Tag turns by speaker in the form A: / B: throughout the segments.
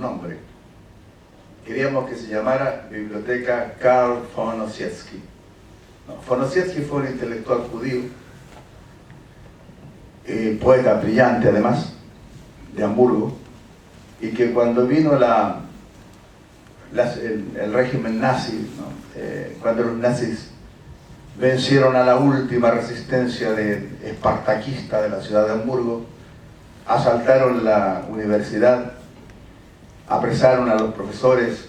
A: un nombre. Queríamos que se llamara Biblioteca Karl von Ossietzky. No, von Ossietzky fue un intelectual judío, poeta brillante además, de Hamburgo, y que cuando vino el régimen nazi, ¿no? Cuando los nazis vencieron a la última resistencia espartaquista de la ciudad de Hamburgo, asaltaron la universidad, apresaron a los profesores,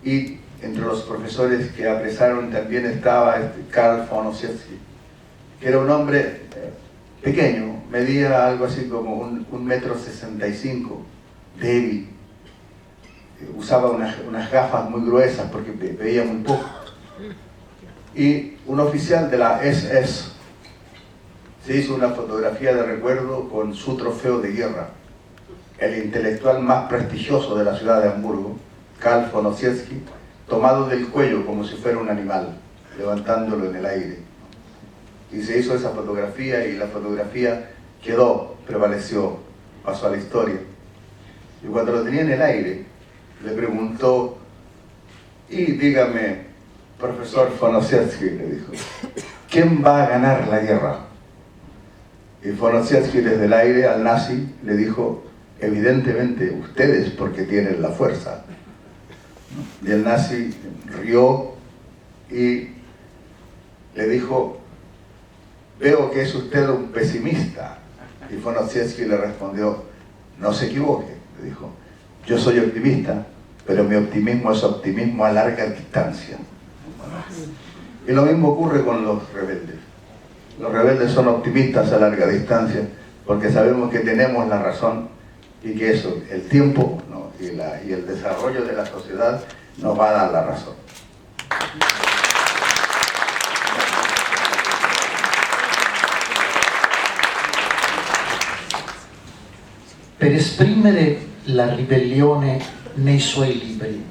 A: y entre los profesores que apresaron también estaba Karl von Ossietzky, que era un hombre pequeño, medía algo así como 1,65 m, débil, usaba unas gafas muy gruesas porque veía muy poco, y un oficial de la SS se hizo una fotografía de recuerdo con su trofeo de guerra. El intelectual más prestigioso de la ciudad de Hamburgo, Karl von Ossietzky, tomado del cuello como si fuera un animal, levantándolo en el aire. Y se hizo esa fotografía, y la fotografía quedó, prevaleció, pasó a la historia. Y cuando lo tenía en el aire, le preguntó: y dígame, profesor von Ossietzky, le dijo, ¿quién va a ganar la guerra? Y von Ossietzky desde el aire al nazi le dijo: evidentemente ustedes, porque tienen la fuerza. Y el nazi rió y le dijo: veo que es usted un pesimista. Y von Ossietzky le respondió: no se equivoque, le dijo, yo soy optimista, pero mi optimismo es optimismo a larga distancia. Y lo mismo ocurre con los rebeldes. Los rebeldes son optimistas a larga distancia porque sabemos que tenemos la razón, y que eso, el tiempo, ¿no? y el desarrollo de la sociedad nos va a dar la razón.
B: Per esprimere la ribellione nei suoi libri,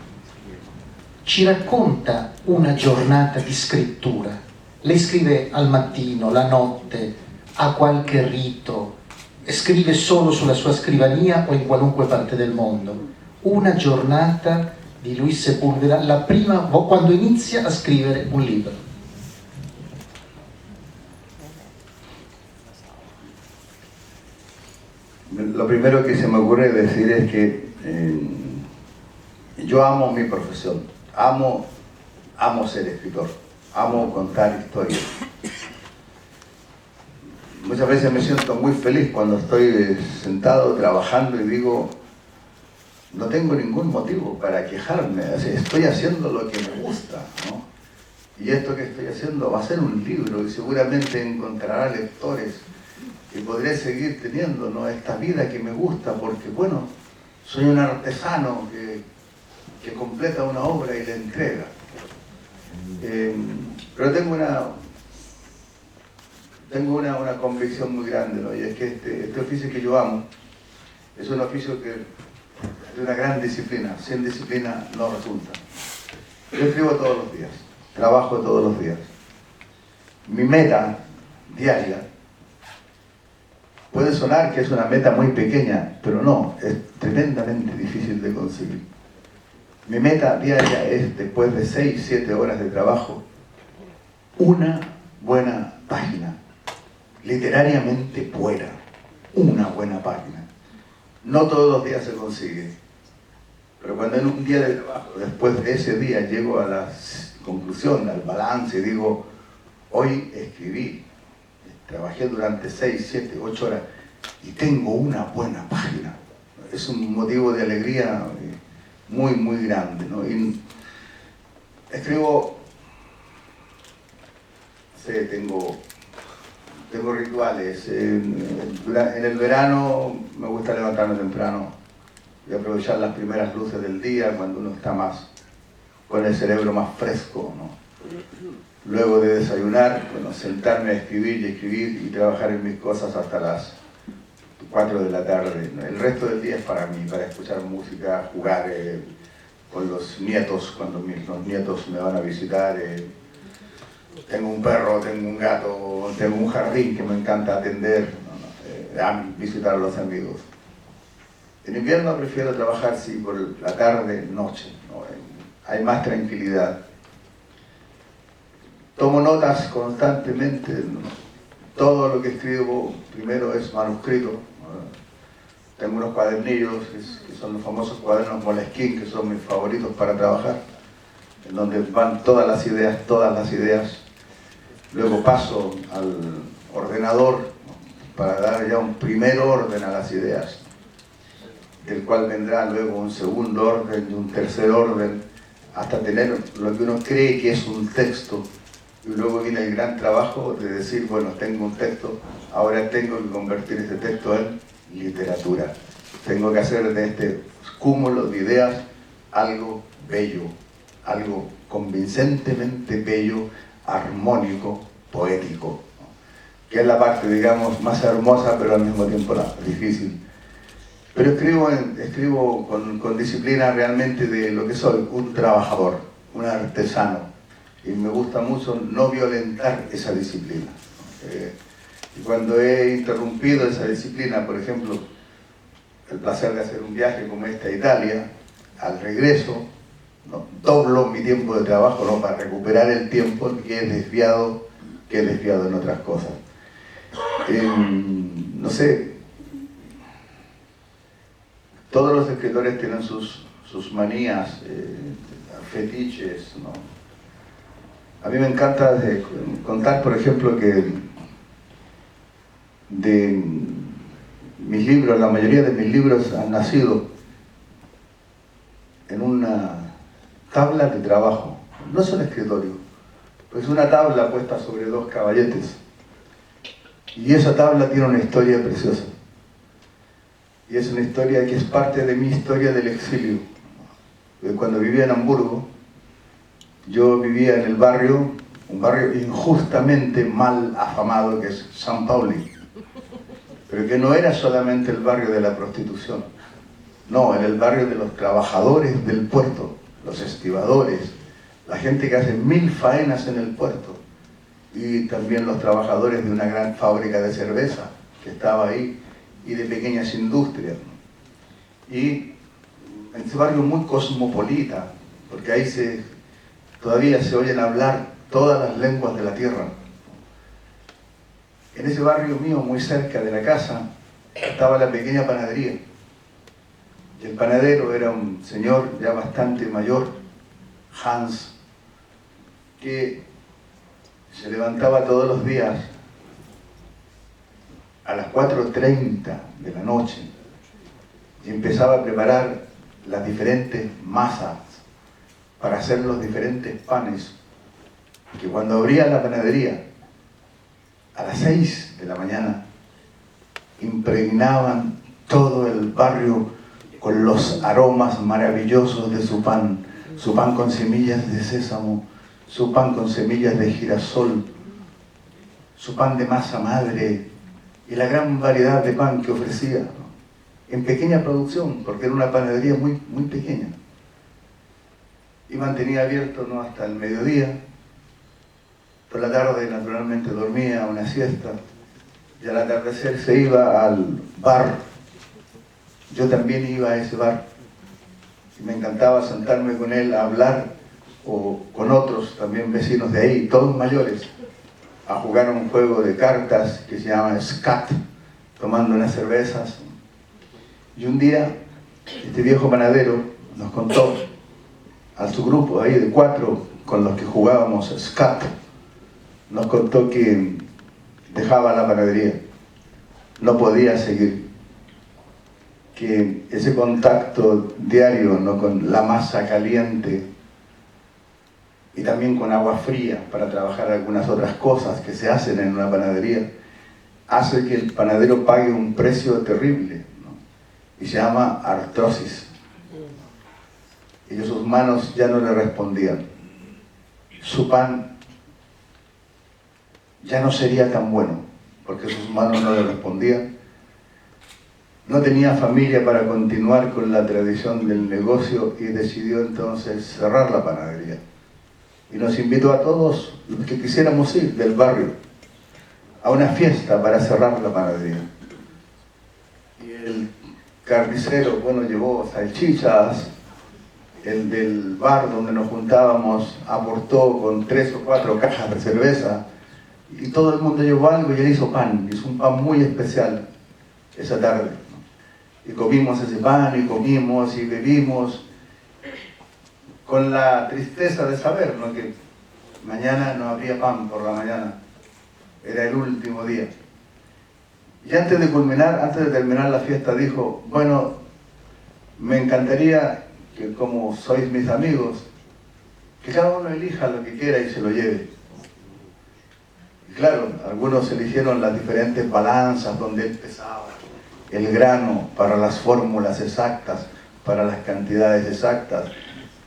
B: ci racconta una giornata di scrittura. Lei scrive al mattino, la notte, ha qualche rito, scrive solo sulla sua scrivania o in qualunque parte del mondo. Una giornata di Luis Sepúlveda, la prima, quando inizia a scrivere un libro.
A: Lo primero que se me ocurre decir es que yo amo mi profesión, amo ser escritor, amo contar historias. Muchas veces me siento muy feliz cuando estoy sentado trabajando y digo, no tengo ningún motivo para quejarme, estoy haciendo lo que me gusta, ¿no? Y esto que estoy haciendo va a ser un libro y seguramente encontrará lectores, y podré seguir teniendo, ¿no?, esta vida que me gusta, porque bueno, soy un artesano que completa una obra y la entrega. Pero tengo una convicción muy grande, ¿no? Y es que este oficio que yo amo es un oficio que es de una gran disciplina. Sin disciplina no resulta. Yo escribo todos los días, trabajo todos los días. Mi meta diaria puede sonar que es una meta muy pequeña, pero no, es tremendamente difícil de conseguir. Mi meta diaria es, después de 6, 7 horas de trabajo, una buena página, literariamente buena, una buena página. No todos los días se consigue, pero cuando en un día de trabajo, después de ese día, llego a la conclusión, al balance, y digo, hoy escribí, trabajé durante 6, 7, 8 horas y tengo una buena página. Es un motivo de alegría muy, muy grande, ¿no? Y escribo, tengo rituales. En el verano me gusta levantarme temprano y aprovechar las primeras luces del día, cuando uno está más con el cerebro más fresco, ¿no? Luego de desayunar, bueno, sentarme a escribir y trabajar en mis cosas hasta las 4 de la tarde. El resto del día es para mí, para escuchar música, jugar con los nietos, cuando los nietos me van a visitar. Tengo un perro, tengo un gato, tengo un jardín que me encanta atender, visitar a los amigos. En invierno prefiero trabajar, sí, por la tarde, noche, ¿no? Hay más tranquilidad. Tomo notas constantemente, ¿no? Todo lo que escribo primero es manuscrito, ¿no? Tengo unos cuadernillos que son los famosos cuadernos Moleskine, que son mis favoritos para trabajar, en donde van todas las ideas, todas las ideas. Luego paso al ordenador, ¿no? Para dar ya un primer orden a las ideas, del cual vendrá luego un segundo orden y un tercer orden, hasta tener lo que uno cree que es un texto. Y luego viene el gran trabajo de decir, bueno, tengo un texto, ahora tengo que convertir este texto en literatura. Tengo que hacer de este cúmulo de ideas algo bello, algo convincentemente bello, armónico, poético, ¿no? Que es la parte, digamos, más hermosa, pero al mismo tiempo difícil. Pero escribo con disciplina realmente de lo que soy, un trabajador, un artesano. Y me gusta mucho no violentar esa disciplina. Y cuando he interrumpido esa disciplina, por ejemplo, el placer de hacer un viaje como este a Italia, al regreso, ¿no? Doblo mi tiempo de trabajo, ¿no? Para recuperar el tiempo que he desviado en otras cosas. No sé, todos los escritores tienen sus manías, fetiches, ¿no? A mí me encanta contar, por ejemplo, que de mis libros, la mayoría de mis libros han nacido en una tabla de trabajo. No es un escritorio, es una tabla puesta sobre dos caballetes. Y esa tabla tiene una historia preciosa. Y es una historia que es parte de mi historia del exilio. Cuando vivía en Hamburgo, yo vivía en el barrio, un barrio injustamente mal afamado, que es San Pauli, pero que no era solamente el barrio de la prostitución, no, era el barrio de los trabajadores del puerto, los estibadores, la gente que hace 1000 faenas en el puerto, y también los trabajadores de una gran fábrica de cerveza que estaba ahí, y de pequeñas industrias, ¿no? Y en ese barrio muy cosmopolita, porque ahí todavía se oyen hablar todas las lenguas de la tierra. En ese barrio mío, muy cerca de la casa, estaba la pequeña panadería. Y el panadero era un señor ya bastante mayor, Hans, que se levantaba todos los días a las 4:30 de la noche y empezaba a preparar las diferentes masas para hacer los diferentes panes, que cuando abría la panadería a las 6 de la mañana impregnaban todo el barrio con los aromas maravillosos de su pan con semillas de sésamo, su pan con semillas de girasol, su pan de masa madre y la gran variedad de pan que ofrecía, ¿no? En pequeña producción, porque era una panadería muy, muy pequeña. Y mantenía abierto, ¿no?, hasta el mediodía. Por la tarde, naturalmente, dormía una siesta y al atardecer se iba al bar. Yo también iba a ese bar y me encantaba sentarme con él a hablar, o con otros también vecinos de ahí, todos mayores, a jugar un juego de cartas que se llama Skat, tomando unas cervezas. Y un día este viejo panadero nos contó a su grupo ahí de 4 con los que jugábamos Skat, nos contó que dejaba la panadería, no podía seguir, que ese contacto diario, ¿no?, con la masa caliente y también con agua fría para trabajar algunas otras cosas que se hacen en una panadería, hace que el panadero pague un precio terrible, ¿no?, y se llama artrosis. Y sus manos ya no le respondían. Su pan ya no sería tan bueno, porque sus manos no le respondían. No tenía familia para continuar con la tradición del negocio y decidió entonces cerrar la panadería. Y nos invitó a todos los que quisiéramos ir del barrio a una fiesta para cerrar la panadería. Y él carnicero, bueno, llevó salchichas, el del bar donde nos juntábamos aportó con 3 o 4 cajas de cerveza, y todo el mundo llevó algo y él hizo pan, hizo un pan muy especial esa tarde, ¿no? Y comimos ese pan, y comimos y bebimos, con la tristeza de saber, ¿no?, que mañana no habría pan por la mañana, era el último día. Y antes de terminar la fiesta dijo, bueno, me encantaría que, como sois mis amigos, que cada uno elija lo que quiera y se lo lleve. Y claro, algunos eligieron las diferentes balanzas donde él pesaba el grano para las fórmulas exactas, para las cantidades exactas,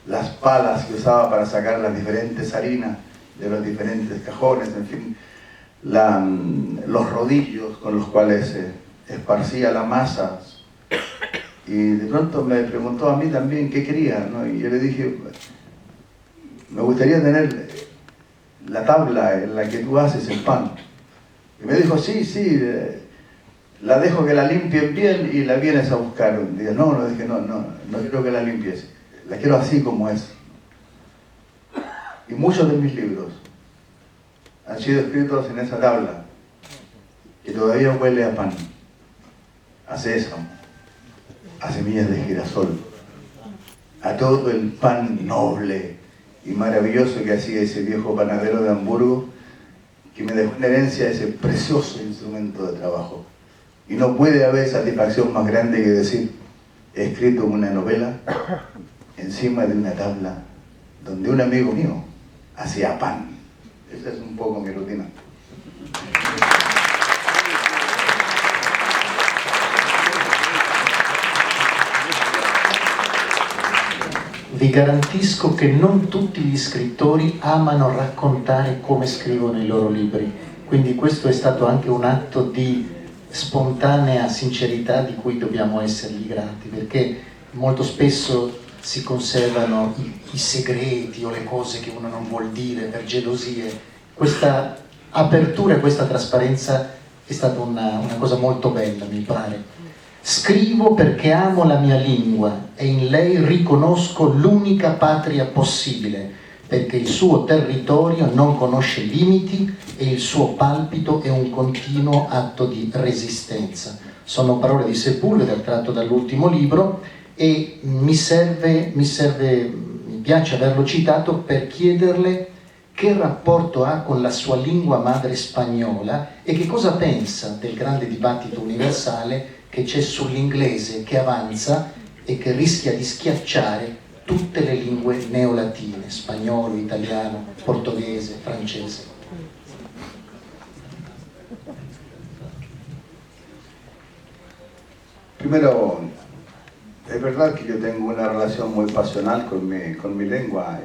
A: las palas que usaba para sacar las diferentes harinas de los diferentes cajones, en fin, los rodillos con los cuales esparcía la masa. Y de pronto me preguntó a mí también qué quería, ¿no? Y yo le dije, me gustaría tener la tabla en la que tú haces el pan. Y me dijo, sí, la dejo que la limpien bien y la vienes a buscar un día. No, dije, no quiero que la limpies, la quiero así como es. Y muchos de mis libros han sido escritos en esa tabla, que todavía huele a pan, a sésamo, a semillas de girasol, a todo el pan noble y maravilloso que hacía ese viejo panadero de Hamburgo, que me dejó en herencia ese precioso instrumento de trabajo. Y no puede haber satisfacción más grande que decir, he escrito una novela encima de una tabla donde un amigo mío hacía pan. Esa es un poco mi rutina.
B: Vi garantisco che non tutti gli scrittori amano raccontare come scrivono i loro libri, quindi questo è stato anche un atto di spontanea sincerità di cui dobbiamo essergli grati, perché molto spesso si conservano i segreti o le cose che uno non vuol dire per gelosie. Questa apertura e questa trasparenza è stata una cosa molto bella, mi pare. Scrivo perché amo la mia lingua e in lei riconosco l'unica patria possibile, perché il suo territorio non conosce limiti e il suo palpito è un continuo atto di resistenza. Sono parole di Sepúlveda, tratto dall'ultimo libro, e mi piace averlo citato per chiederle che rapporto ha con la sua lingua madre spagnola e che cosa pensa del grande dibattito universale che c'è sull'inglese, che avanza e che rischia di schiacciare tutte le lingue neolatine, spagnolo, italiano, portoghese, francese.
A: Primero, es verdad que yo tengo una relación muy pasional con mi lengua,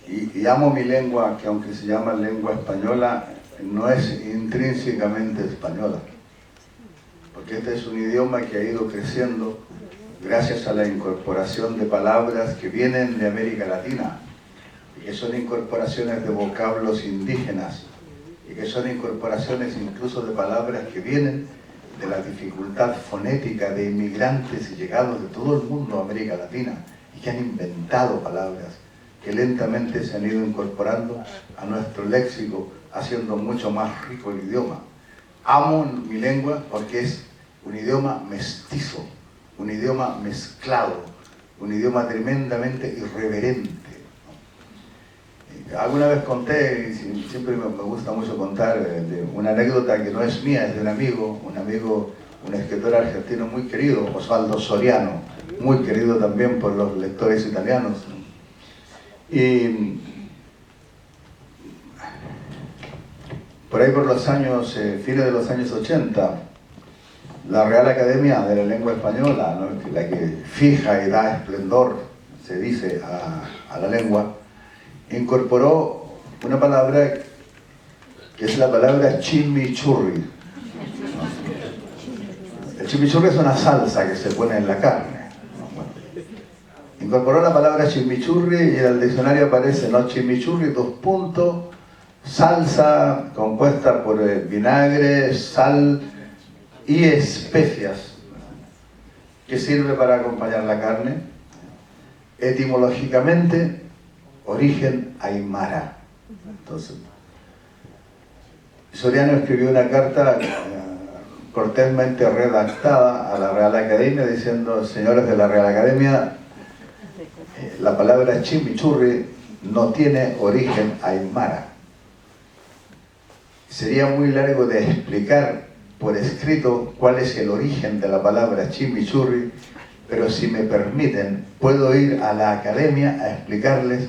A: y amo mi lengua, que aunque se llama lengua española, no es intrínsecamente española, porque este es un idioma que ha ido creciendo gracias a la incorporación de palabras que vienen de América Latina, y que son incorporaciones de vocablos indígenas, y que son incorporaciones incluso de palabras que vienen de la dificultad fonética de inmigrantes y llegados de todo el mundo a América Latina, y que han inventado palabras que lentamente se han ido incorporando a nuestro léxico, haciendo mucho más rico el idioma. Amo mi lengua porque es un idioma mestizo, un idioma mezclado, un idioma tremendamente irreverente. Alguna vez conté, y siempre me gusta mucho contar, de una anécdota que no es mía, es de un amigo, un escritor argentino muy querido, Osvaldo Soriano, muy querido también por los lectores italianos. Y por ahí por los años, fines de los años 80, la Real Academia de la Lengua Española, ¿no?, la que fija y da esplendor, se dice, a la lengua, incorporó una palabra que es la palabra chimichurri. El chimichurri es una salsa que se pone en la carne. Bueno, incorporó la palabra chimichurri y en el diccionario aparece, ¿no?, chimichurri, salsa compuesta por vinagre, sal y especias que sirve para acompañar la carne. Etimológicamente, origen aymara. Entonces, Soriano escribió una carta cortésmente redactada a la Real Academia diciendo: señores de la Real Academia, la palabra chimichurri no tiene origen aymara. Sería muy largo de explicar por escrito cuál es el origen de la palabra chimichurri, pero si me permiten, puedo ir a la academia a explicarles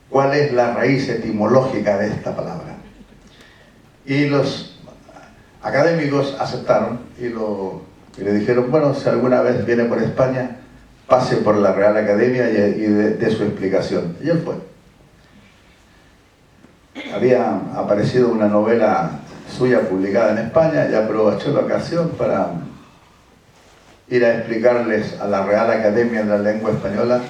A: cuál es la raíz etimológica de esta palabra. Y los académicos aceptaron y le dijeron: bueno, si alguna vez viene por España, pase por la Real Academia y de su explicación. Y él fue. Había aparecido una novela suya publicada en España y aprovechó la ocasión para ir a explicarles a la Real Academia de la Lengua Española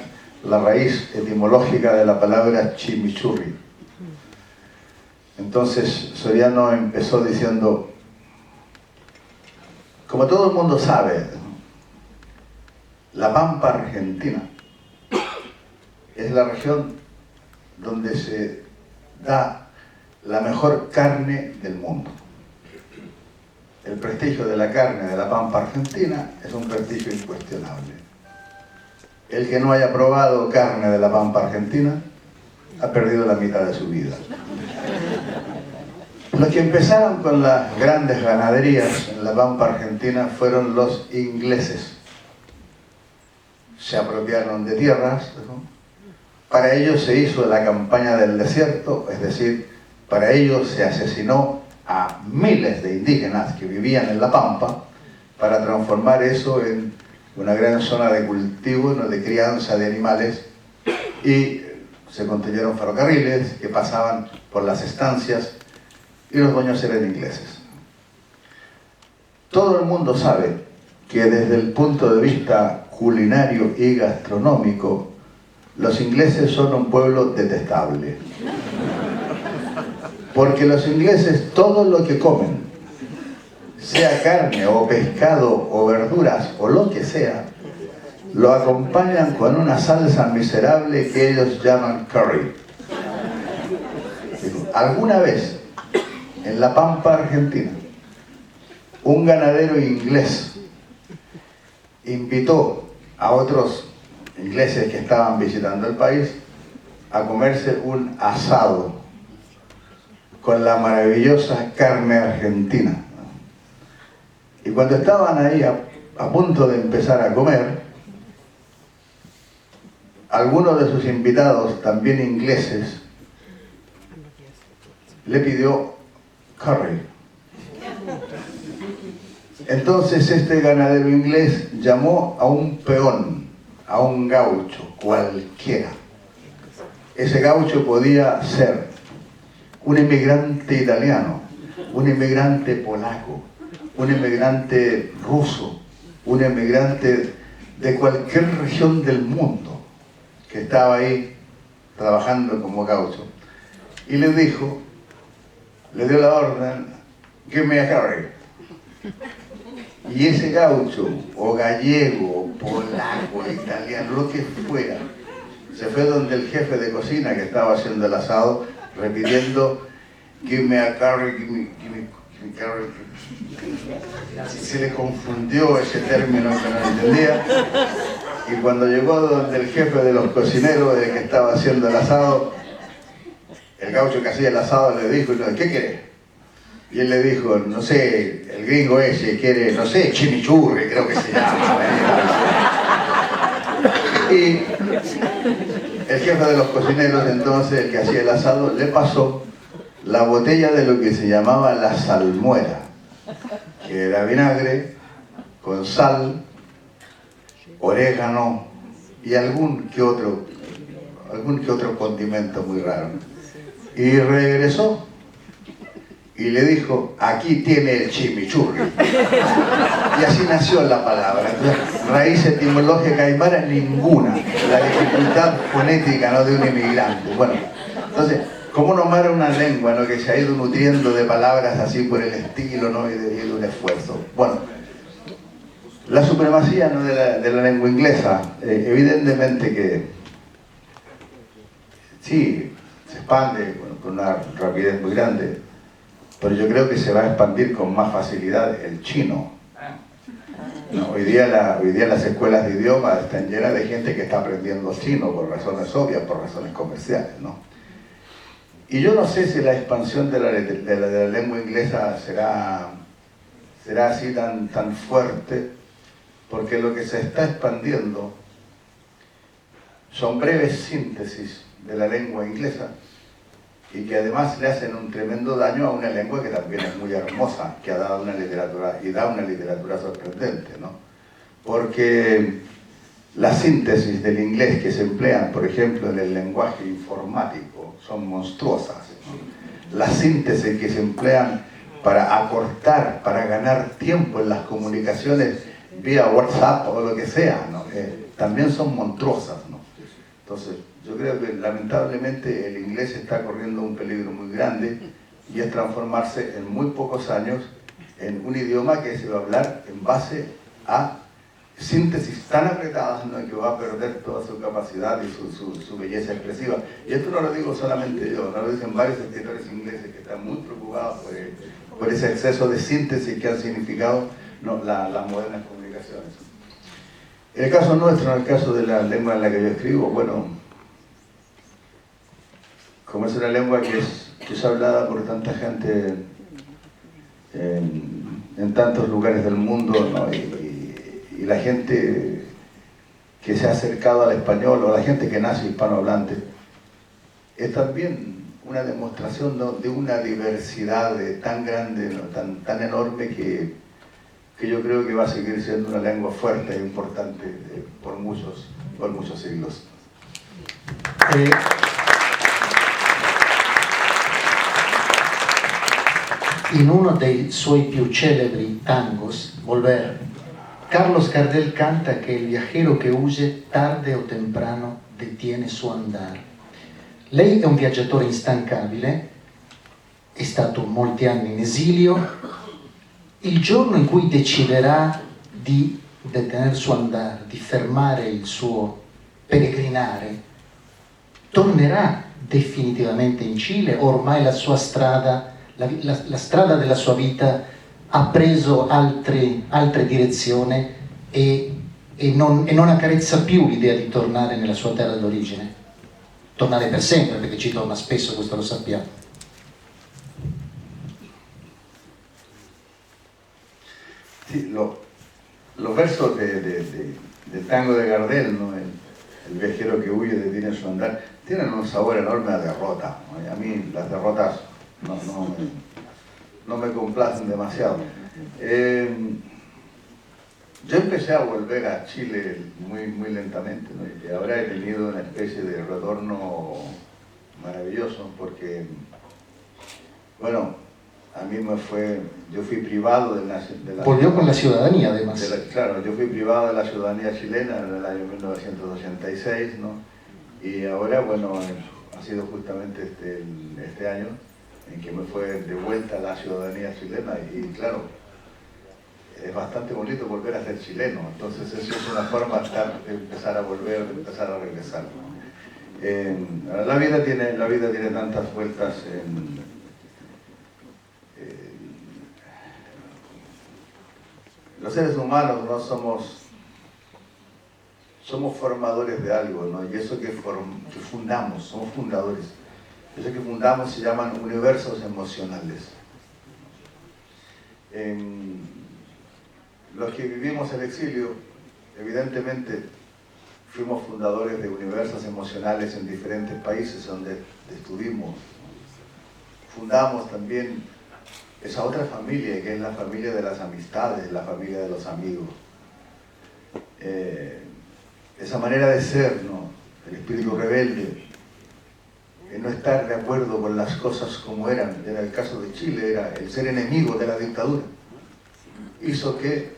A: la raíz etimológica de la palabra chimichurri. Entonces Soriano empezó diciendo: como todo el mundo sabe, la Pampa Argentina es la región donde se da la mejor carne del mundo. El prestigio de la carne de la Pampa Argentina es un prestigio incuestionable. El que no haya probado carne de la Pampa Argentina ha perdido la mitad de su vida. Los que empezaron con las grandes ganaderías en la Pampa Argentina fueron los ingleses. Se apropiaron de tierras, ¿no? Para ellos se hizo la campaña del desierto, es decir, para ellos se asesinó a miles de indígenas que vivían en la Pampa para transformar eso en una gran zona de cultivo, ¿no?, de crianza de animales, y se construyeron ferrocarriles que pasaban por las estancias y los dueños eran ingleses. Todo el mundo sabe que desde el punto de vista culinario y gastronómico, los ingleses son un pueblo detestable. Porque los ingleses todo lo que comen, sea carne o pescado o verduras o lo que sea, lo acompañan con una salsa miserable que ellos llaman curry. ¿Alguna vez en la Pampa Argentina un ganadero inglés invitó a otros ingleses que estaban visitando el país a comerse un asado con la maravillosa carne argentina? Y cuando estaban ahí a punto de empezar a comer, alguno de sus invitados, también ingleses, le pidió curry. Entonces este ganadero inglés llamó a un peón, a un gaucho cualquiera. Ese gaucho podía ser un inmigrante italiano, un inmigrante polaco, un inmigrante ruso, un inmigrante de cualquier región del mundo que estaba ahí trabajando como gaucho. Y le dijo, le dio la orden: give me a curry. Y ese gaucho, o gallego, o polaco, italiano, lo que fuera, se fue donde el jefe de cocina que estaba haciendo el asado, repitiendo: give me a curry, give me curry. Se le confundió ese término que no entendía, y cuando llegó donde el jefe de los cocineros, el que estaba haciendo el asado, el gaucho que hacía el asado le dijo: ¿qué querés? Y él le dijo: no sé, el gringo ese quiere, no sé, chimichurri, creo que se llama. Y el jefe de los cocineros, entonces, el que hacía el asado, le pasó la botella de lo que se llamaba la salmuera, que era vinagre con sal, orégano y algún que otro condimento muy raro. Y regresó y le dijo: aquí tiene el chimichurri. Y así nació la palabra. Entonces, raíz etimológica aymara ninguna. La dificultad fonética, ¿no?, de un inmigrante. Bueno, entonces, ¿cómo nombrar una lengua, ¿no?, que se ha ido nutriendo de palabras así por el estilo, ¿no?, y de un esfuerzo? Bueno, La supremacía, ¿no?, de la lengua inglesa, evidentemente que sí, se expande con una rapidez muy grande, pero yo creo que se va a expandir con más facilidad el chino. ¿No? Hoy día las escuelas de idioma están llenas de gente que está aprendiendo chino por razones obvias, por razones comerciales, ¿no? Y yo no sé si la expansión de la lengua inglesa será así tan fuerte, porque lo que se está expandiendo son breves síntesis de la lengua inglesa y que además le hacen un tremendo daño a una lengua que también es muy hermosa, que ha dado una literatura, y da una literatura sorprendente, ¿no? Porque las síntesis del inglés que se emplean, por ejemplo, en el lenguaje informático, son monstruosas, ¿no? Las síntesis que se emplean para acortar, para ganar tiempo en las comunicaciones vía WhatsApp o lo que sea, ¿no? También son monstruosas, ¿no? Entonces, yo creo que lamentablemente el inglés está corriendo un peligro muy grande y es transformarse en muy pocos años en un idioma que se va a hablar en base a síntesis tan apretadas, ¿no?, que va a perder toda su capacidad y su belleza expresiva. Y esto no lo digo solamente yo, no lo dicen varios escritores ingleses que están muy preocupados por ese exceso de síntesis que han significado, ¿no?, las modernas comunicaciones. En el caso nuestro, en el caso de la lengua en la que yo escribo, bueno, como es una lengua que es hablada por tanta gente en tantos lugares del mundo, ¿no?, y la gente que se ha acercado al español, o la gente que nace hispanohablante, es también una demostración, ¿no?, de una diversidad tan grande, ¿no?, tan enorme que yo creo que va a seguir siendo una lengua fuerte e importante por muchos siglos.
B: In uno dei suoi più celebri tangos, Volver, Carlos Gardel canta che il viajero che huye tarde o temprano detiene su andar. Lei è un viaggiatore instancabile, è stato molti anni in esilio. Il giorno in cui deciderà di detener su andar, di fermare il suo peregrinare, tornerà definitivamente in Cile? Ormai la sua strada, la strada della sua vita ha preso altre direzioni e non accarezza più l'idea di tornare nella sua terra d'origine? Tornare per sempre, perché ci torna spesso, questo lo sappiamo.
A: Sí, los versos del tango de Gardel, ¿no?, el viajero que huye detiene su andar, tienen un sabor enorme a derrota, ¿no? Y a mí las derrotas no me complacen demasiado. Yo empecé a volver a Chile muy lentamente, ¿no?, y ahora he tenido una especie de retorno maravilloso porque, bueno, a mí yo fui privado de la
B: Volvió con la ciudadanía, además.
A: Claro, yo fui privado de la ciudadanía chilena en el año 1986, ¿no? Y ahora, bueno, ha sido justamente este año en que me fue de vuelta la ciudadanía chilena y claro, es bastante bonito volver a ser chileno, entonces eso es una forma de empezar a volver, de empezar a regresar, ¿no? La vida tiene tantas vueltas. Los seres humanos no somos formadores de algo, ¿no? Y eso que fundamos, somos fundadores. Eso que fundamos se llaman universos emocionales. Los que vivimos el exilio, evidentemente, fuimos fundadores de universos emocionales en diferentes países donde estuvimos. Fundamos también esa otra familia, que es la familia de las amistades, la familia de los amigos. Esa manera de ser, ¿no?, el espíritu rebelde, no estar de acuerdo con las cosas como eran, en el caso de Chile, era el ser enemigo de la dictadura, hizo que,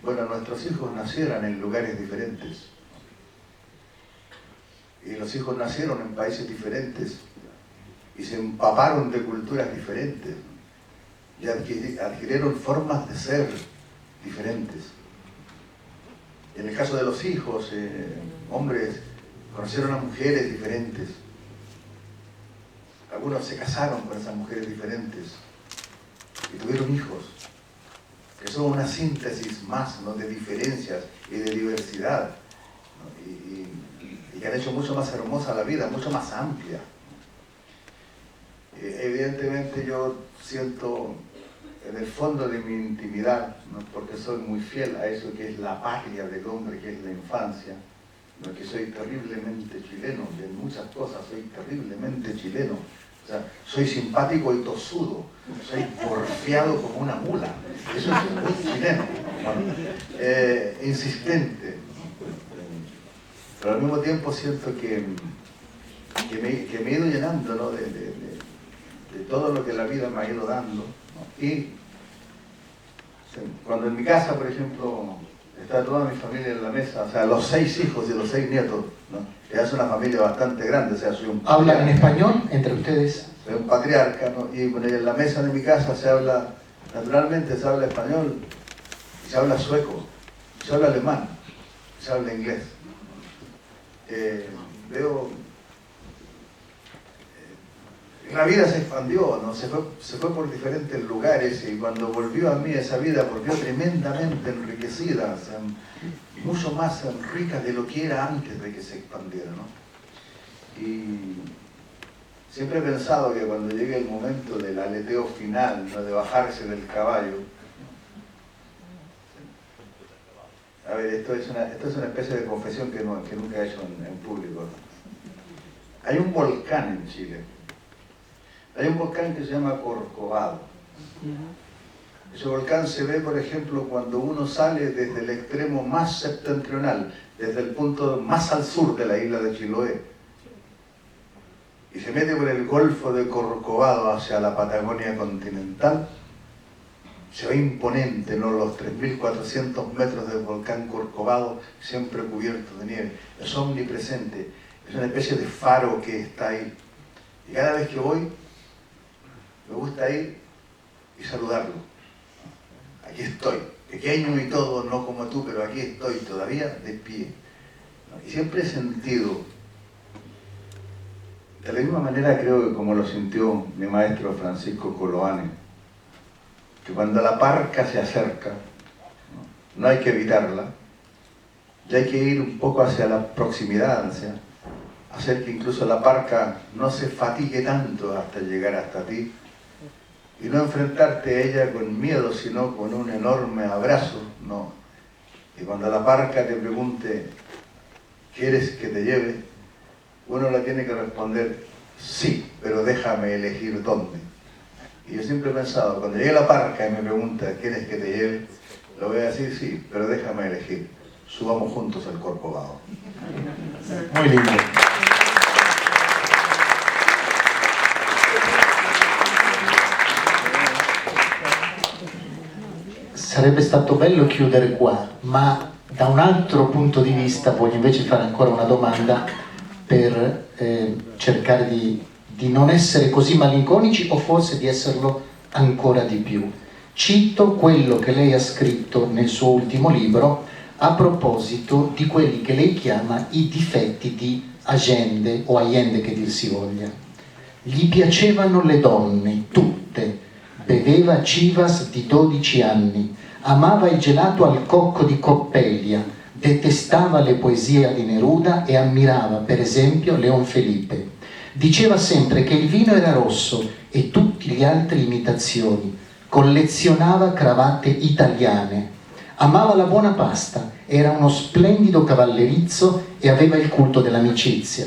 A: bueno, nuestros hijos nacieran en lugares diferentes. Y los hijos nacieron en países diferentes y se empaparon de culturas diferentes y adquirieron formas de ser diferentes. En el caso de los hijos, hombres conocieron a mujeres diferentes. Algunos se casaron con esas mujeres diferentes y tuvieron hijos, que son una síntesis más, ¿no?, de diferencias y de diversidad, ¿no? Y que han hecho mucho más hermosa la vida, mucho más amplia. Evidentemente yo siento en el fondo de mi intimidad, ¿no?, porque soy muy fiel a eso que es la patria del hombre, que es la infancia, ¿no?, que soy terriblemente chileno, y en muchas cosas soy terriblemente chileno. O sea, soy simpático y tosudo, soy porfiado como una mula, eso es muy chileno, ¿no? Insistente, pero al mismo tiempo siento que me he ido llenando, ¿no?, de todo lo que la vida me ha ido dando, ¿no? Y cuando en mi casa, por ejemplo, está toda mi familia en la mesa, o sea, los 6 hijos y los 6 nietos, ¿no?, que es una familia bastante grande, o sea, soy un patriarca.
B: ¿Hablan en español entre ustedes?
A: Soy un patriarca, ¿no? Y bueno, en la mesa de mi casa se habla, naturalmente se habla español, y se habla sueco, y se habla alemán, y se habla inglés. La vida se expandió, ¿no? Se fue por diferentes lugares, y cuando volvió a mí esa vida volvió tremendamente enriquecida, o sea, mucho más rica de lo que era antes de que se expandiera, ¿no? Y siempre he pensado que cuando llegue el momento del aleteo final, ¿no?, de bajarse del caballo, a ver, esto es una especie de confesión que nunca he hecho en público. Hay un volcán en Chile. Hay un volcán que se llama Corcovado. Ese volcán se ve, por ejemplo, cuando uno sale desde el extremo más septentrional, desde el punto más al sur de la isla de Chiloé, y se mete por el Golfo de Corcovado hacia la Patagonia continental. Se ve imponente, ¿no?, los 3.400 metros del volcán Corcovado, siempre cubierto de nieve. Es omnipresente, es una especie de faro que está ahí. Y cada vez que voy, me gusta ir y saludarlo. Aquí estoy, pequeño y todo, no como tú, pero aquí estoy todavía de pie. Y siempre he sentido, de la misma manera creo que como lo sintió mi maestro Francisco Coloane, que cuando la parca se acerca, no hay que evitarla, y hay que ir un poco hacia la proximidad, hacer que incluso la parca no se fatigue tanto hasta llegar hasta ti, y no enfrentarte a ella con miedo, sino con un enorme abrazo, ¿no? Y cuando la parca te pregunte, ¿quieres que te lleve?, uno le tiene que responder, sí, pero déjame elegir dónde. Y yo siempre he pensado, cuando llegue la parca y me pregunta, ¿quieres que te lleve?, lo voy a decir, sí, pero déjame elegir. Subamos juntos al Corcovado.
B: Muy lindo. Sarebbe stato bello chiudere qua, ma da un altro punto di vista voglio invece fare ancora una domanda per cercare di non essere così malinconici, o forse di esserlo ancora di più. Cito quello che lei ha scritto nel suo ultimo libro a proposito di quelli che lei chiama i difetti di Allende, o Allende che dir si voglia. Gli piacevano le donne, tutte, beveva Chivas di 12 anni, amava il gelato al cocco di Coppelia, detestava le poesie di Neruda e ammirava per esempio Leon Felipe. Diceva sempre che il vino era rosso e tutti gli altri imitazioni, collezionava cravatte italiane, amava la buona pasta, era uno splendido cavallerizzo e aveva il culto dell'amicizia.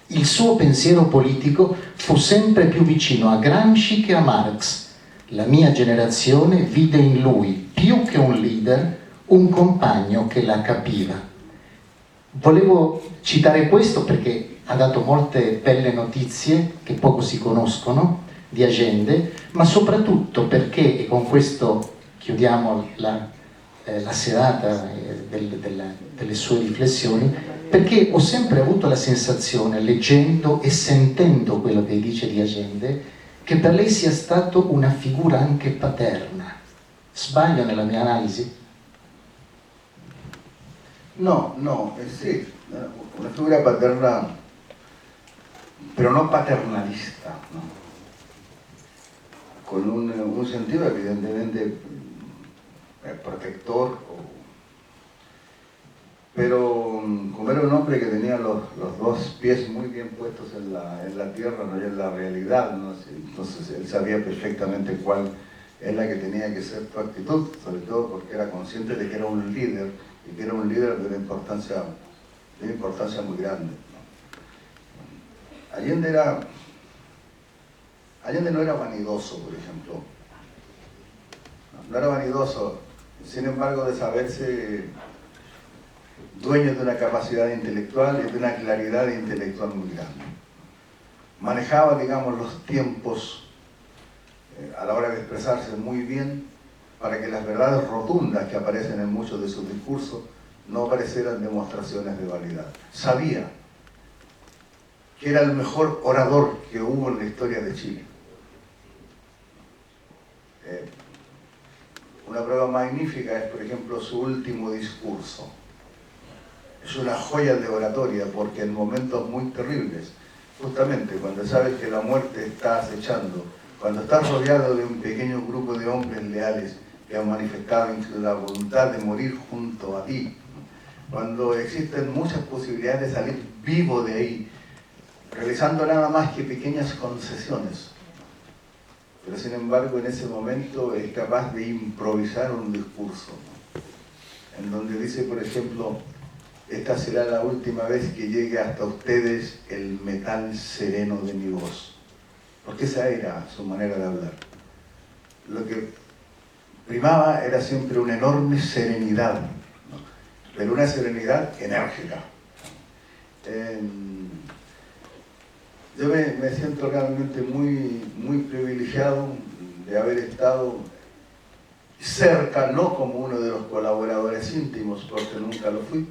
B: Il suo pensiero politico fu sempre più vicino a Gramsci che a Marx. La mia generazione vide in lui, più che un leader, un compagno che la capiva. Volevo citare questo perché ha dato molte belle notizie che poco si conoscono di Allende, ma soprattutto perché, e con questo chiudiamo la serata delle sue riflessioni, perché ho sempre avuto la sensazione, leggendo e sentendo quello che dice di Allende, che per lei sia stato una figura anche paterna. Sbaglio nella mia analisi?
A: No, sí, una figura paterna, pero no paternalista, ¿no? Con un sentido evidentemente protector, pero como era un hombre que tenía los dos pies muy bien puestos en la tierra, no y en la realidad, ¿no? Entonces él sabía perfectamente cuál es la que tenía que ser tu actitud, sobre todo porque era consciente de que era un líder, y que era un líder de una importancia muy grande, ¿no? Allende no era vanidoso, por ejemplo, no era vanidoso, sin embargo de saberse dueño de una capacidad intelectual y de una claridad intelectual muy grande. Manejaba, digamos, los tiempos a la hora de expresarse muy bien para que las verdades rotundas que aparecen en muchos de sus discursos no parecieran demostraciones de vanidad. Sabía que era el mejor orador que hubo en la historia de Chile. Una prueba magnífica es, por ejemplo, su último discurso. Es una joya de oratoria porque en momentos muy terribles, justamente cuando sabes que la muerte está acechando, cuando estás rodeado de un pequeño grupo de hombres leales que han manifestado la voluntad de morir junto a ti, cuando existen muchas posibilidades de salir vivo de ahí, realizando nada más que pequeñas concesiones, pero sin embargo en ese momento es capaz de improvisar un discurso, ¿no? En donde dice, por ejemplo, esta será la última vez que llegue hasta ustedes el metal sereno de mi voz, porque esa era su manera de hablar. Lo que primaba era siempre una enorme serenidad, ¿no? Pero una serenidad enérgica. Yo me siento realmente muy privilegiado de haber estado cerca, no como uno de los colaboradores íntimos, porque nunca lo fui,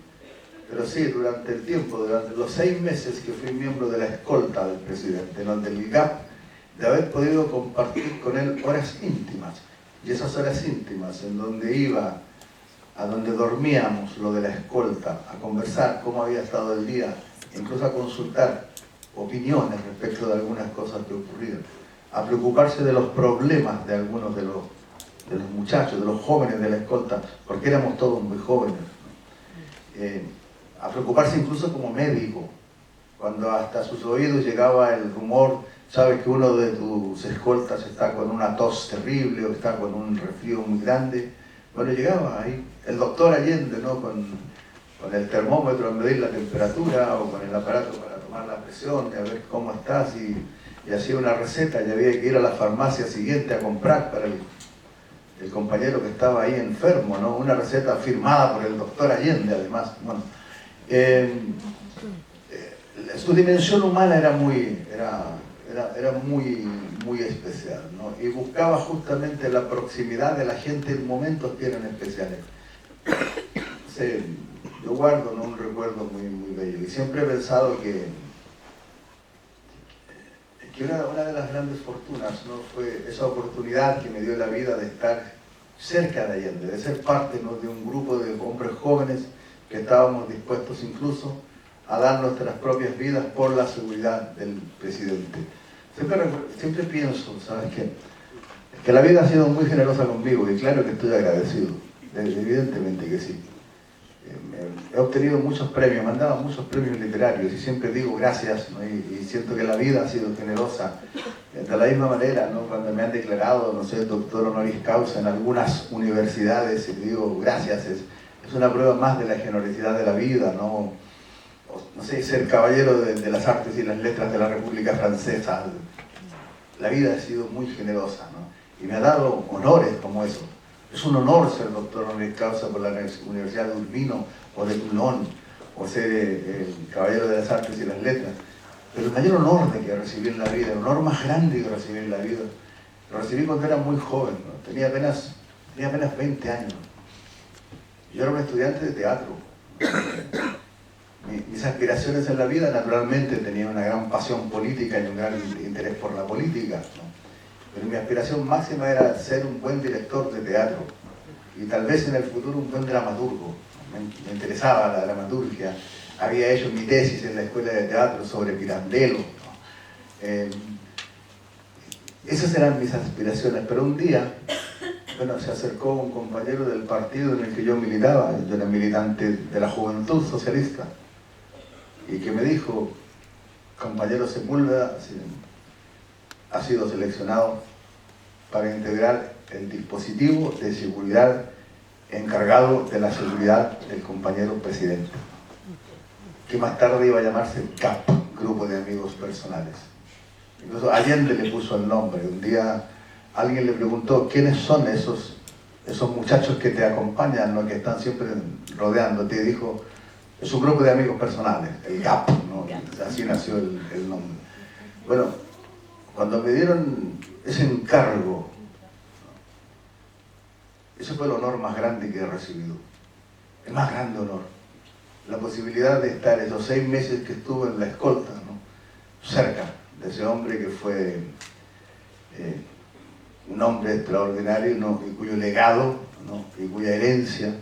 A: pero sí durante el tiempo, durante los 6 meses que fui miembro de la escolta del presidente, ¿no? Del GAP, de haber podido compartir con él horas íntimas, y esas horas íntimas en donde iba, a donde dormíamos, lo de la escolta, a conversar cómo había estado el día, incluso a consultar opiniones respecto de algunas cosas que ocurrían, a preocuparse de los problemas de algunos de los muchachos, de los jóvenes de la escolta, porque éramos todos muy jóvenes, ¿no? A preocuparse incluso como médico, cuando hasta sus oídos llegaba el rumor, sabes que uno de tus escoltas está con una tos terrible o está con un resfrío muy grande. Bueno, llegaba ahí el doctor Allende, ¿no? Con el termómetro a medir la temperatura o con el aparato para tomar la presión, a ver cómo estás, y hacía una receta, y había que ir a la farmacia siguiente a comprar para el compañero que estaba ahí enfermo, ¿no? Una receta firmada por el doctor Allende, además. Bueno, su dimensión humana era muy especial, ¿no? Y buscaba justamente la proximidad de la gente en momentos que eran especiales. Sí, yo guardo, ¿no? Un recuerdo muy bello, y siempre he pensado que una de las grandes fortunas, ¿no? Fue esa oportunidad que me dio la vida de estar cerca de Allende, de ser parte, ¿no? De un grupo de hombres jóvenes que estábamos dispuestos incluso a dar nuestras propias vidas por la seguridad del presidente. Siempre pienso, ¿sabes qué? Que la vida ha sido muy generosa conmigo, y claro que estoy agradecido, evidentemente que sí. He obtenido muchos premios, me han dado muchos premios literarios, y siempre digo gracias, ¿no? Y siento que la vida ha sido generosa. De la misma manera, ¿no? Cuando me han declarado, no sé, doctor honoris causa en algunas universidades, y digo gracias, es una prueba más de la generosidad de la vida, ¿no? No sé, ser caballero de las artes y las letras de la República Francesa. La vida ha sido muy generosa, ¿no? Y me ha dado honores como eso. Es un honor ser doctor honoris causa por la Universidad de Urbino o de Toulon, o ser el caballero de las artes y las letras. Pero el mayor honor de que recibí en la vida, el honor más grande que recibí en la vida, lo recibí cuando era muy joven, ¿no? Tenía apenas 20 años. Yo era un estudiante de teatro. Mis aspiraciones en la vida, naturalmente, tenía una gran pasión política y un gran interés por la política, ¿no? Pero mi aspiración máxima era ser un buen director de teatro, y tal vez en el futuro un buen dramaturgo. me interesaba la dramaturgia, había hecho mi tesis en la escuela de teatro sobre Pirandello, ¿no? Esas eran mis aspiraciones, pero un día, bueno, se acercó un compañero del partido en el que yo militaba, yo era militante de la Juventud Socialista, y que me dijo: compañero Sepúlveda ha sido seleccionado para integrar el dispositivo de seguridad encargado de la seguridad del compañero presidente, que más tarde iba a llamarse CAP, Grupo de Amigos Personales. Incluso Allende le puso el nombre. Un día alguien le preguntó: ¿quiénes son esos muchachos que te acompañan, ¿no?, que están siempre rodeándote? Y dijo: es un grupo de amigos personales, el GAP, ¿no? Así nació el nombre. Bueno, cuando me dieron ese encargo, ese fue el honor más grande que he recibido, el más grande honor, la posibilidad de estar esos 6 meses que estuve en la escolta, ¿no?, cerca de ese hombre que fue un hombre extraordinario, ¿no?, y cuyo legado, ¿no?, y cuya herencia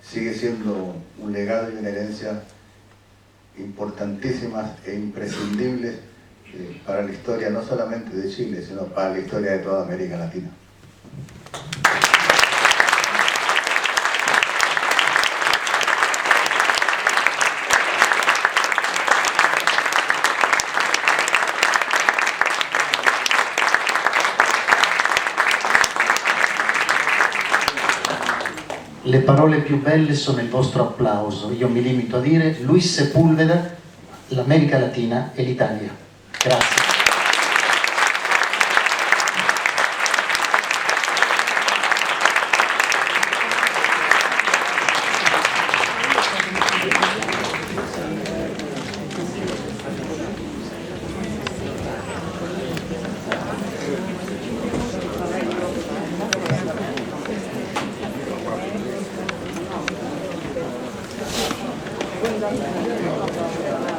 A: sigue siendo un legado y una herencia importantísimas e imprescindibles para la historia no solamente de Chile, sino para la historia de toda América Latina.
B: Le parole più belle sono il vostro applauso. Io mi limito a dire: Luis Sepúlveda, l'America Latina e l'Italia. Grazie.
C: Gracias.